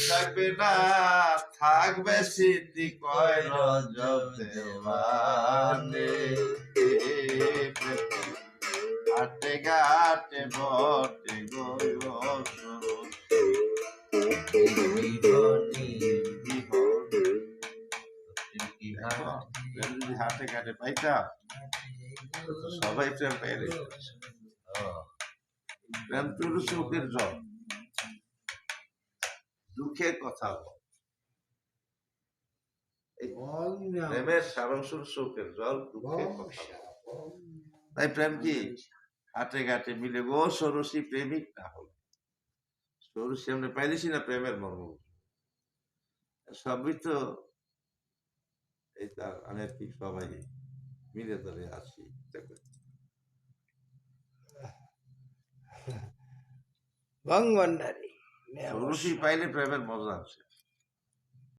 থাকবে না, থাকবে স্মৃতি কয় রজতে ঘাটে ঘাটে বটে হাটে ঘাটে পাইতা সবাই প্রেম পেয়ে প্রেম তোর চোখের জল, দুঃখের কথা বল। প্রেমের সারাংশ চোখের জল, দুঃখের কথা বল। তাই প্রেম কি হাটে ঘাটে মিলে গো সরসী প্রেমিক না হল সরসী আমরা পাইলেছি না প্রেমের মর্ম সবই তো এই তার আনেতিক সবাই মিলে ধরে আসি ভঙ্গভান্ডারী সরসী পাইলে প্রেমের মজা আছে।